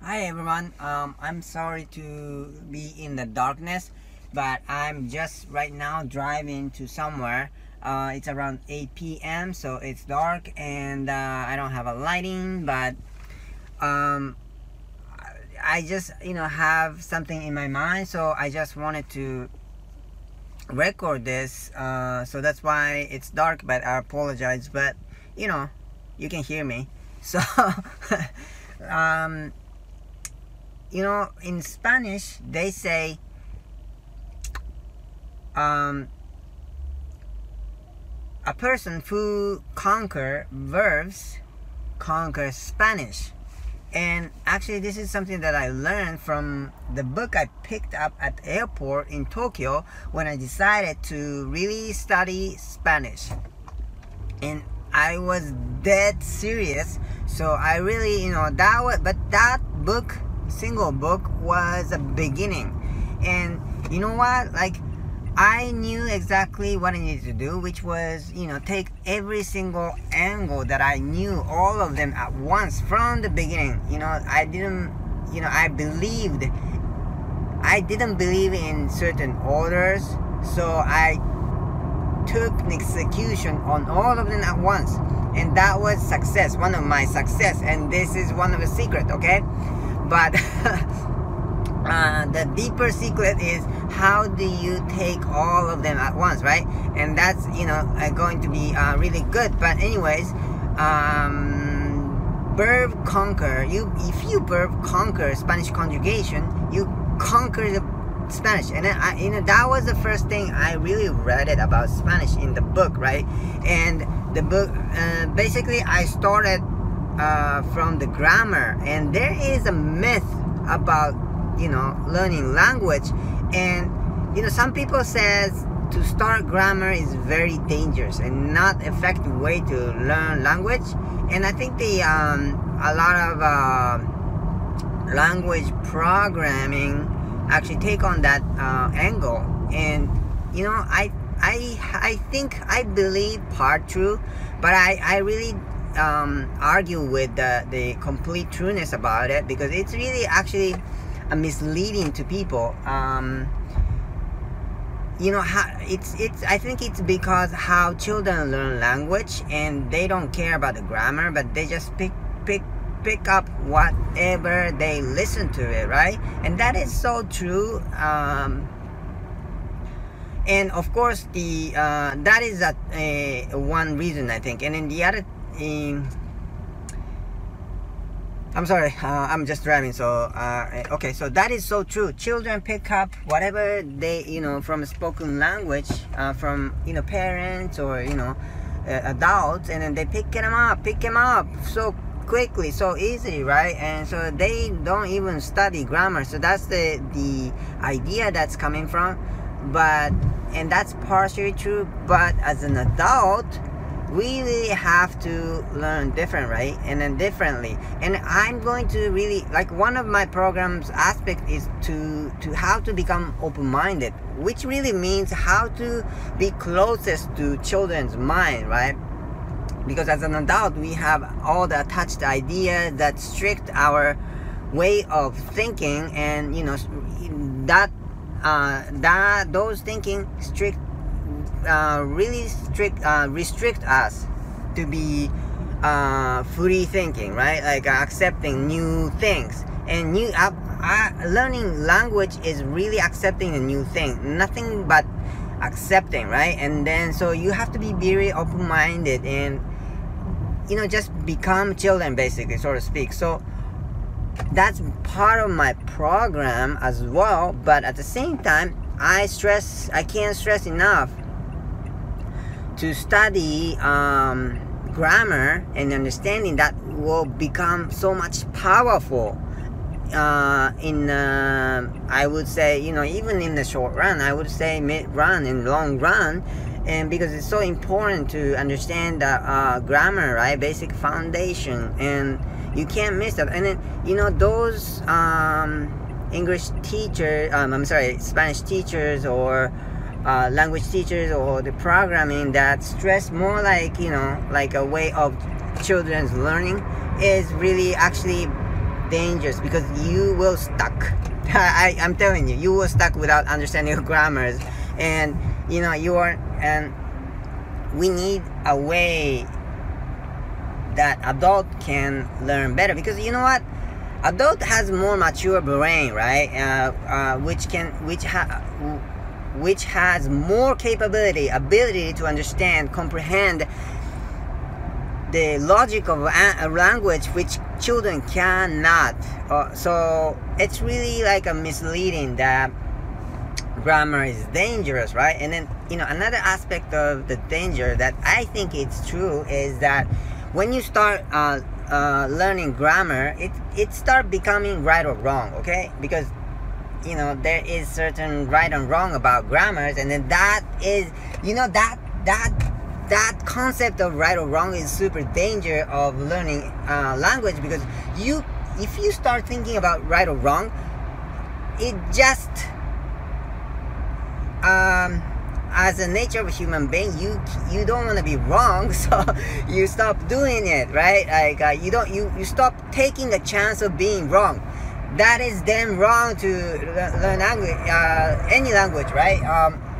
Hi everyone. I'm sorry to be in the darkness, but I'm just right now driving to somewhere. It's around 8 p.m. so it's dark and I don't have a lighting, but um, I just have something in my mind, so I just wanted to record this. So that's why it's dark, but I apologize. But you can hear me. So um, in Spanish they say a person who conquer verbs conquers Spanish. And actually this is something that I learned from the book I picked up at the airport in Tokyo when I decided to really study Spanish. And I was dead serious, so I really but that book, single book, was a beginning. And you know what, like, I knew exactly what I needed to do, which was take every single angle that I knew, all of them at once from the beginning. I didn't believe in certain orders, so I took an execution on all of them at once, and that was success, one of my success. And this is one of the secret, okay? But the deeper secret is, how do you take all of them at once, right? And that's going to be really good. But anyways, verb conquer, if you verb conquer Spanish conjugation, you conquer the Spanish. And then that was the first thing I really read it about Spanish in the book, right? And the book, basically I started from the grammar. And there is a myth about learning language. And some people says to start grammar is very dangerous and not effective way to learn language. And I think a lot of language programming actually take on that angle. And I think, I believe part true, but I really argue with the complete trueness about it, because it's really actually misleading to people. How I think it's because how children learn language, and they don't care about the grammar, but they just pick up whatever they listen to it, right? And that is so true. And of course that is one reason, I think. And then the other I'm sorry, I'm just driving, so okay, so that is so true. Children pick up whatever they from spoken language, from parents or adults, and then they pick them up so quickly, so easily, right? And so they don't even study grammar. So that's the idea that's coming from. And that's partially true, but as an adult, we really have to learn different, right? And then differently. And I'm going to really, like, one of my program's aspect is to how to become open-minded, which really means how to be closest to children's mind, right? Because as an adult, we have all the attached ideas that strict our way of thinking, and those thinking really restrict us to be free thinking, right? Like accepting new things. And learning language is really accepting a new thing, nothing but accepting, right? And then so you have to be very open-minded and just become children, basically, so to speak. So that's part of my program as well. But at the same time, I can't stress enough to study grammar and understanding. That will become so much powerful in I would say even in the short run, I would say mid run and long run. And because it's so important to understand the grammar, right? Basic foundation, and you can't miss that. And then those English teachers, Spanish teachers, or language teachers, or the programming that stress more like like a way of children's learning, is really actually dangerous because you will stuck. I'm telling you, you will stuck without understanding grammars, and we need a way that adult can learn better, because you know what, adult has more mature brain, right? Which has more ability to understand, comprehend the logic of a language which children cannot. So it's really like a misleading that grammar is dangerous, right? And then another aspect of the danger that I think it's true is that when you start learning grammar, it start becoming right or wrong, okay? Because there is certain right and wrong about grammars, and then that is that concept of right or wrong is super danger of learning language, because if you start thinking about right or wrong, it just as a nature of a human being, you don't want to be wrong, so you stop doing it, right? Like you stop taking a chance of being wrong. That is damn wrong to learn language, any language, right?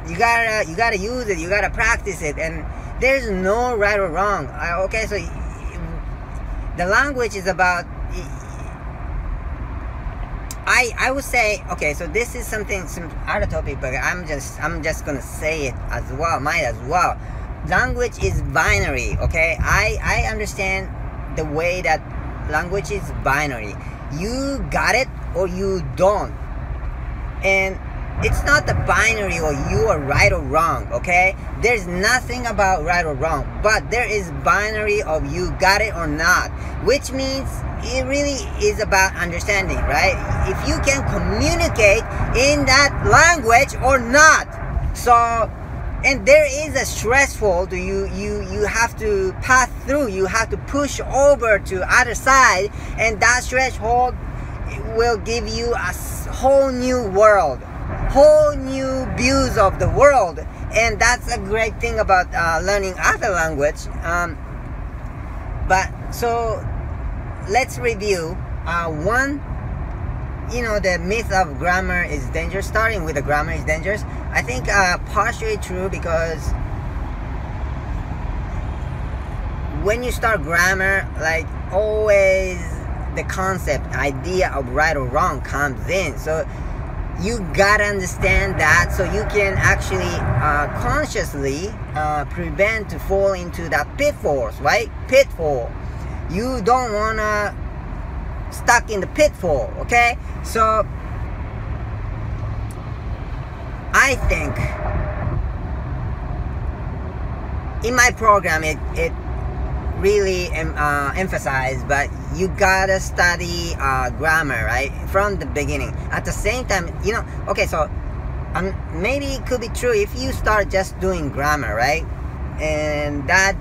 You gotta use it, you gotta practice it, and there's no right or wrong. Okay, so the language is about. I would say, okay, so this is some other topic, but I'm just gonna say it as well, might as well. Language is binary, okay? I understand the way that language is binary. You got it or you don't. And it's not the binary or you are right or wrong, okay? There's nothing about right or wrong, but there is binary of you got it or not, which means it really is about understanding, right? If you can communicate in that language or not. So, and there is a threshold you have to pass through, you have to push over to other side, and that threshold will give you a whole new world, whole new views of the world. And that's a great thing about learning other language. But so let's review one. The myth of grammar is dangerous. Starting with the grammar is dangerous, I think partially true, because when you start grammar, like always the concept, idea of right or wrong comes in. So you gotta understand that, so you can actually consciously prevent to fall into that pitfalls, right? Pitfall. You don't wanna stuck in the pitfall, okay? So I think in my program it really emphasized, but you gotta study grammar, right, from the beginning. At the same time, okay, so maybe it could be true if you start just doing grammar, right, and that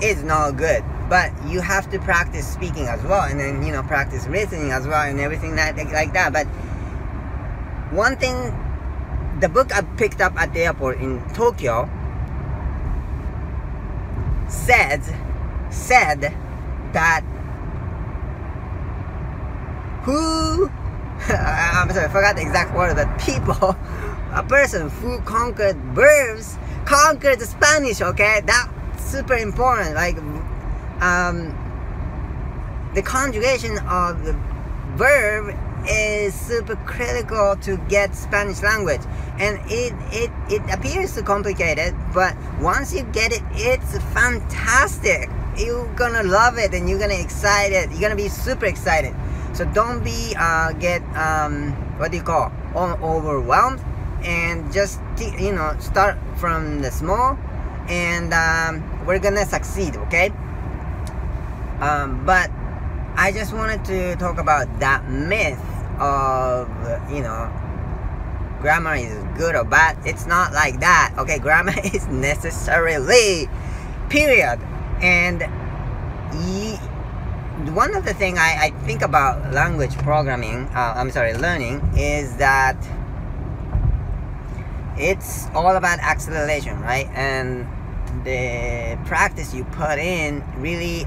is not good, but you have to practice speaking as well, and then practice listening as well, and everything like that. But one thing, the book I picked up at the airport in Tokyo said that I'm sorry, I forgot the exact word, but a person who conquered verbs conquered the Spanish, okay? That's super important. Like the conjugation of the verb is super critical to get Spanish language, and it appears too complicated, but once you get it, it's fantastic. You're gonna love it, and you're gonna excited. You're gonna be super excited. So don't be get overwhelmed, and just start from the small, and we're gonna succeed, okay? But I just wanted to talk about that myth of grammar is good or bad. It's not like that, okay? Grammar is necessarily, period. And one of the thing I think about language programming, learning, is that it's all about acceleration, right? And the practice you put in really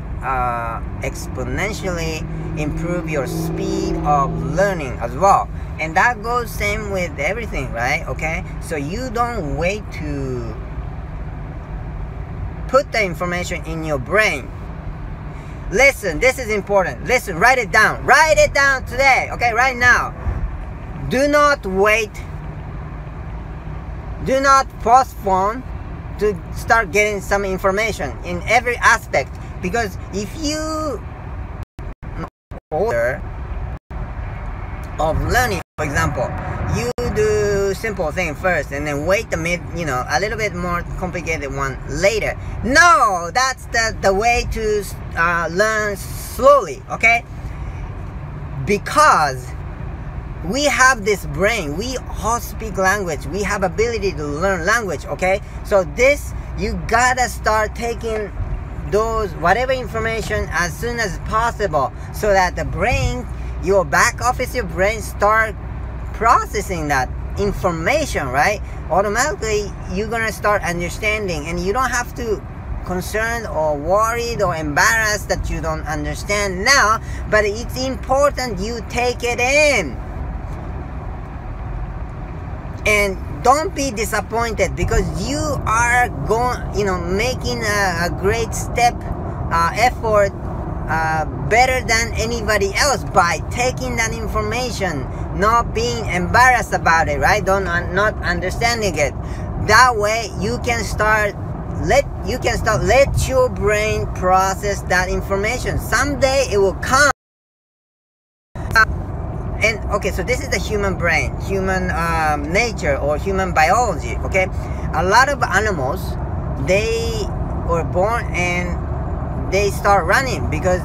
exponentially improve your speed of learning as well. And that goes same with everything, right? Okay, so you don't wait to put the information in your brain. Listen, this is important. Listen, write it down. Write it down today, okay, right now. Do not wait. Do not postpone to start getting some information in every aspect, because if you order of learning, for example, you do simple thing first and then wait a little bit more complicated one later. No, that's the way to learn slowly, okay? Because we have this brain, we all speak language, we have ability to learn language, okay? So this, you gotta start taking those whatever information as soon as possible, so that the brain, your back office, your brain start processing that information, right? Automatically you're gonna start understanding, and you don't have to concerned or worried or embarrassed that you don't understand now, but it's important you take it in. And don't be disappointed, because you are making a great step, effort, better than anybody else by taking that information, not being embarrassed about it, right? Not understanding it. That way you can start let your brain process that information. Someday it will come. And okay, so this is the human brain, human nature, or human biology, okay? A lot of animals, they were born and they start running because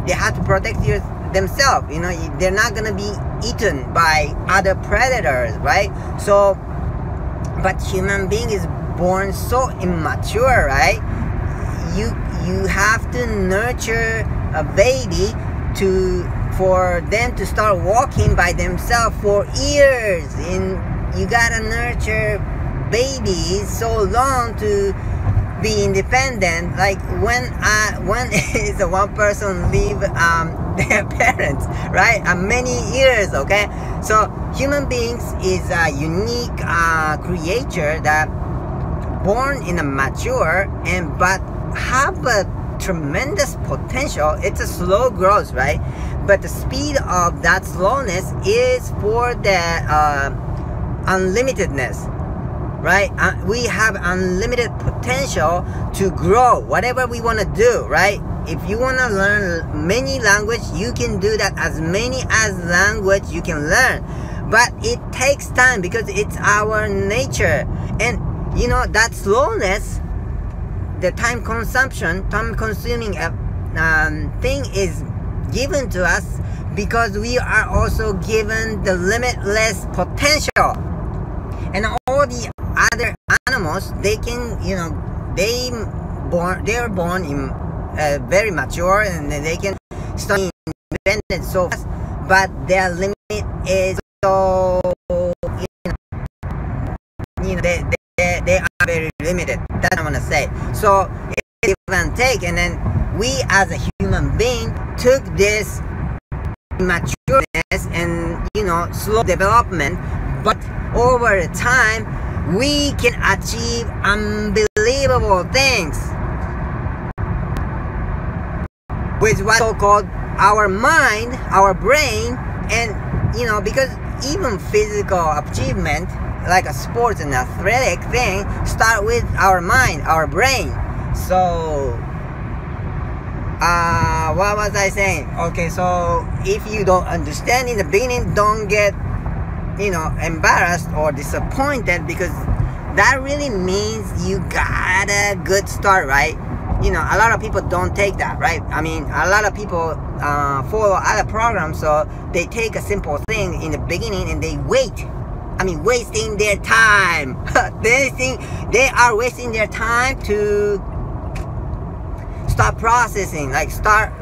they have to protect themselves. They're not gonna be eaten by other predators, right? So, but human being is born so immature, right? You have to nurture a baby for them to start walking by themselves for years, and you gotta nurture babies so long to be independent. Like when is one person leave their parents, right? Many years, okay? So human beings is a unique creature that born in a mature but have a tremendous potential. It's a slow growth, right? But the speed of that slowness is for the unlimitedness, right? We have unlimited potential to grow whatever we want to do, right? If you want to learn many language, you can do that, as many as language you can learn. But it takes time, because it's our nature. And that slowness, the time consuming thing is given to us because we are also given the limitless potential. And all the other animals, they can, they're born in very mature, and they can start independent so fast, but their limit is so, they are very limited. That's what I want to say. So it's give and take, and then we as a human being took this matureness and slow development, but over time we can achieve unbelievable things with what's so-called our mind, our brain. And because even physical achievement like a sports and athletic thing start with our mind, our brain. So what was I saying? Okay, so if you don't understand in the beginning, don't get embarrassed or disappointed, because that really means you got a good start, right? A lot of people don't take that, right? I mean, a lot of people follow other programs, so they take a simple thing in the beginning and they wait. I mean, wasting their time. They think they are wasting their time to start processing, like start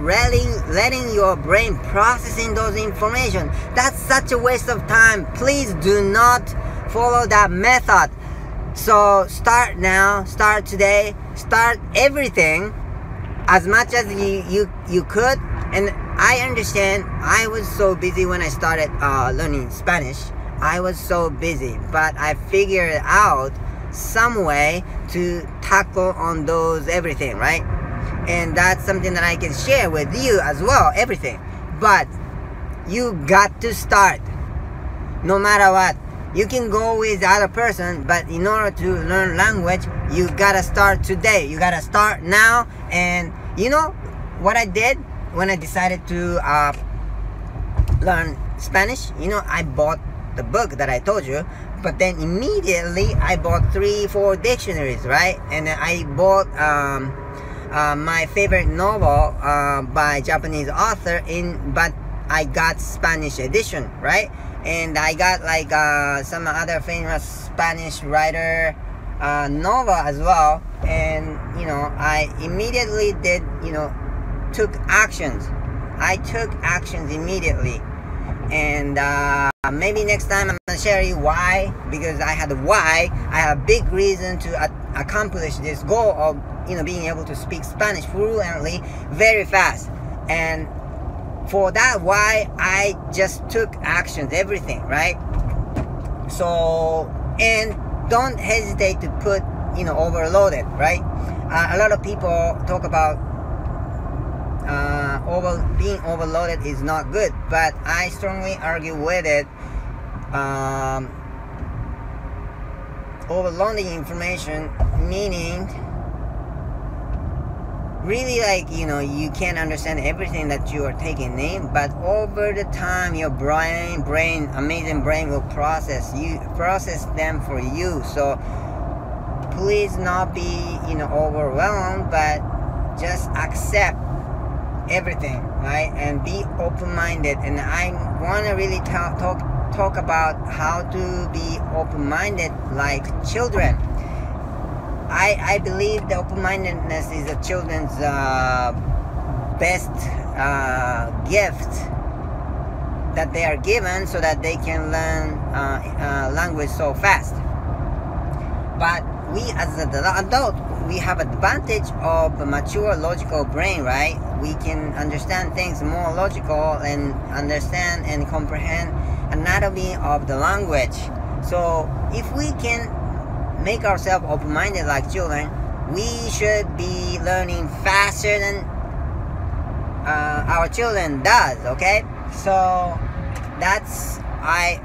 letting your brain processing those information. That's such a waste of time. Please do not follow that method. So start now, start today, start everything as much as you could. And I understand I was so busy when I started learning Spanish. I was so busy, but I figured out some way to tackle on those everything, right? And that's something that I can share with you as well, everything. But you got to start no matter what. You can go with the other person, but in order to learn language, you gotta start today. You gotta start now. And you know what I did when I decided to learn Spanish? You know, I bought the book that I told you, but then immediately I bought 3-4 dictionaries, right? And then I bought my favorite novel by Japanese author, but I got Spanish edition, right? And I got like some other famous Spanish writer novel as well. And you know, I immediately did, you know, took actions. I took actions immediately. And maybe next time I'm gonna share you why, because I had a why. I have a big reason to accomplish this goal of, you know, being able to speak Spanish fluently very fast. And for that why, I just took actions, everything, right? So, and don't hesitate to put, you know, overloaded, right? A lot of people talk about being overloaded is not good, but I strongly argue with it. Overloading information, meaning really, like, you know, you can't understand everything that you are taking in, but over the time your amazing brain will process them for you. So please not be, you know, overwhelmed, but just accept everything, right? And be open-minded. And I want to really talk about how to be open-minded like children. I believe the open-mindedness is a children's best gift that they are given, so that they can learn language so fast. But we as an adult, we have advantage of a mature logical brain, right? We can understand things more logical and understand and comprehend anatomy of the language. So if we can make ourselves open-minded like children, we should be learning faster than our children does, okay? So that's I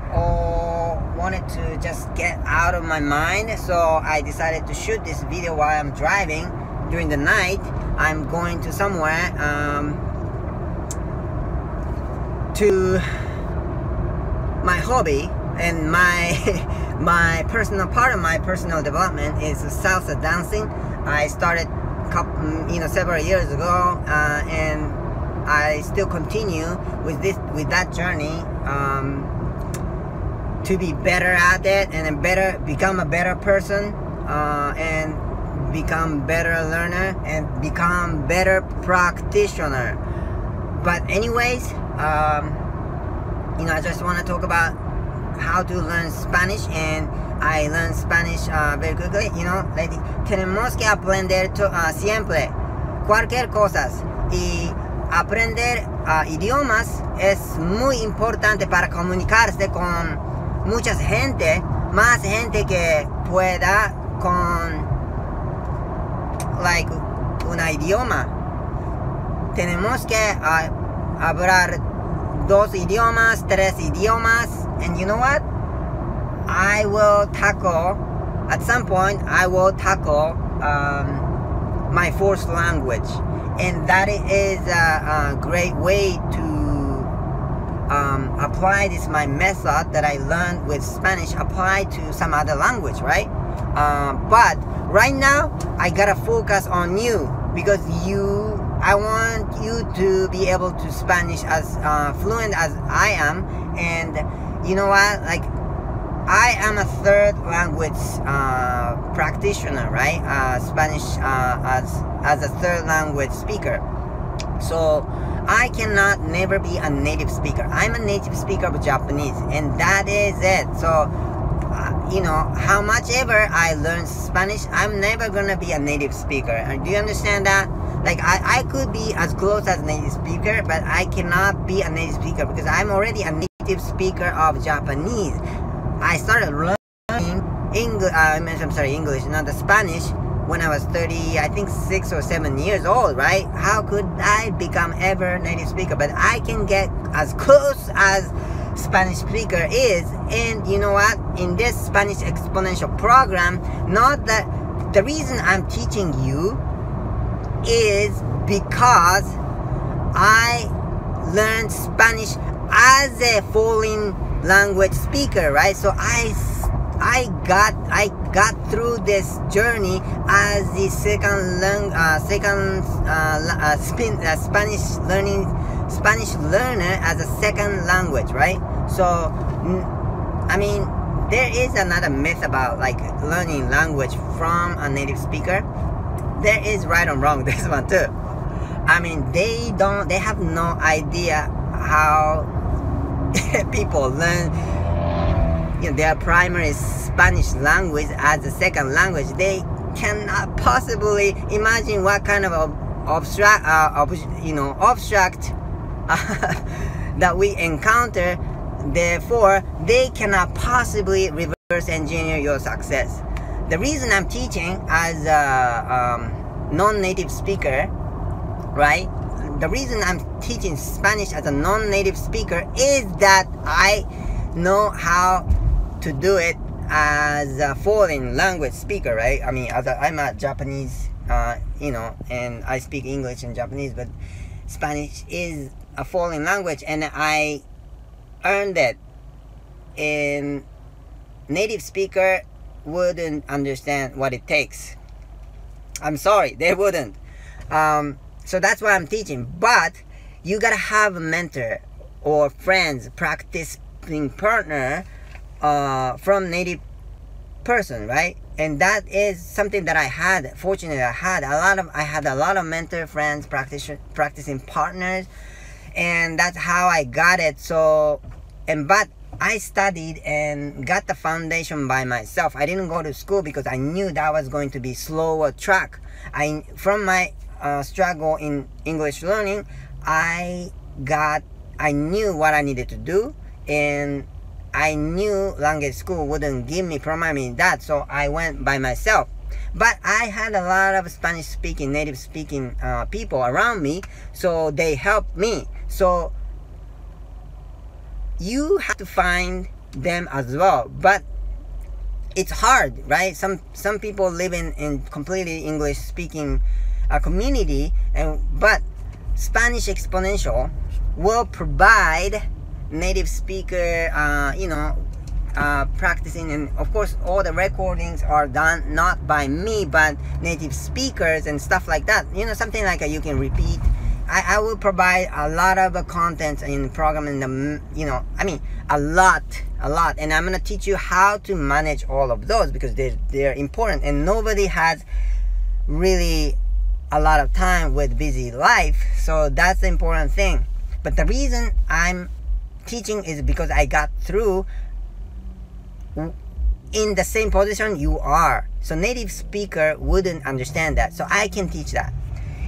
wanted to just get out of my mind. So I decided to shoot this video while I'm driving during the night. I'm going to somewhere to my hobby, and my personal part of my personal development is salsa dancing. I started several years ago, and I still continue with that journey to be better at it, and become a better person, and become better learner, and become better practitioner. But anyways, I just want to talk about how to learn Spanish, and I learned Spanish very quickly. Tenemos que aprender siempre cualquier cosa, y aprender idiomas es muy importante para comunicarse con mucha gente, más gente que pueda con un idioma. Tenemos que hablar 2 idiomas, 3 idiomas, and you know what? At some point, I will tackle my 4th language, and that is a great way to apply my method that I learned with Spanish, apply to some other language, right? But right now, I gotta focus on you, because I want you to be able to Spanish as fluent as I am. And you know what? I am a 3rd language practitioner, right? Spanish as a 3rd language speaker. So I cannot never be a native speaker. I'm a native speaker of Japanese, and that is it. So you know, how much ever I learn Spanish, I'm never gonna be a native speaker. Do you understand that? Like, I could be as close as native speaker, but I cannot be a native speaker because I'm already a native speaker of Japanese. I started learning English, not the Spanish, when I was 30, I think 6 or 7 years old, right? How could I become ever native speaker? But I can get as close as Spanish speaker is. And you know what? In this Spanish Exponential program, the reason I'm teaching you is because I learned Spanish as a foreign language speaker, right? So I got through this journey as the Spanish learner as a second language, right? So I mean, there is another myth about like learning language from a native speaker. There is right or wrong, this one too. I mean, they have no idea how people learn, you know, their primary Spanish language as a second language. They cannot possibly imagine what kind of obstruct that we encounter. Therefore, they cannot possibly reverse engineer your success. The reason I'm teaching as a non-native speaker, right? The reason I'm teaching Spanish as a non-native speaker is that I know how to do it as a foreign language speaker, right? I mean, I'm a Japanese, you know, and I speak English and Japanese, but Spanish is a foreign language, and I earned it. And native speaker wouldn't understand what it takes. I'm sorry, they wouldn't. So that's why I'm teaching. But you gotta have a mentor or friends, practicing partner from native person, right? And that is something that I had. Fortunately, I had a lot of mentor friends, practicing partners, and that's how I got it. So, but I studied and got the foundation by myself. I didn't go to school because I knew that was going to be slower track. From my struggle in English learning, I knew what I needed to do, and I knew language school wouldn't provide me that, so I went by myself. But I had a lot of Spanish speaking, native speaking people around me, so they helped me. So you have to find them as well, but it's hard, right? Some people live in completely English speaking community, but Spanish Exponential will provide native speaker, practicing, and of course all the recordings are done not by me but native speakers and stuff like that, you know, something like you can repeat. I will provide a lot of content in the program, and a lot, and I'm gonna teach you how to manage all of those because they're important, and nobody has really a lot of time with busy life, so that's the important thing. But the reason I'm teaching is because I got through in the same position you are. So native speaker wouldn't understand that, so I can teach that.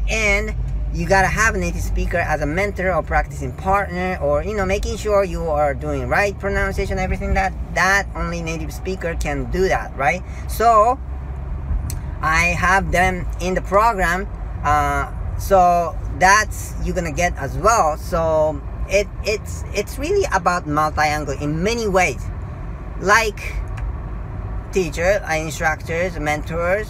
And you gotta have a native speaker as a mentor or practicing partner, or making sure you are doing right pronunciation, everything that only native speaker can do that, right? So I have them in the program, so that's you're gonna get as well. So it's really about multi-angle in many ways, like teacher, instructors, mentors,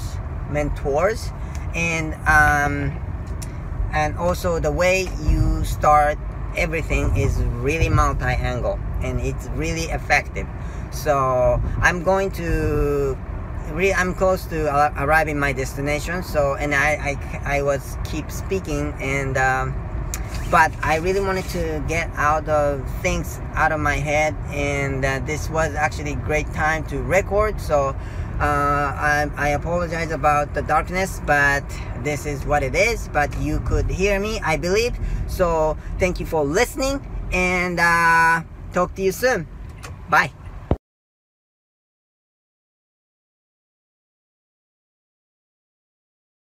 and also the way you start everything is really multi-angle, and it's really effective. So I'm close to arriving my destination. So, and I was keep speaking, and but I really wanted to get things out of my head, and this was actually a great time to record. So I apologize about the darkness, but this is what it is. But you could hear me, I believe. So thank you for listening, and talk to you soon. Bye.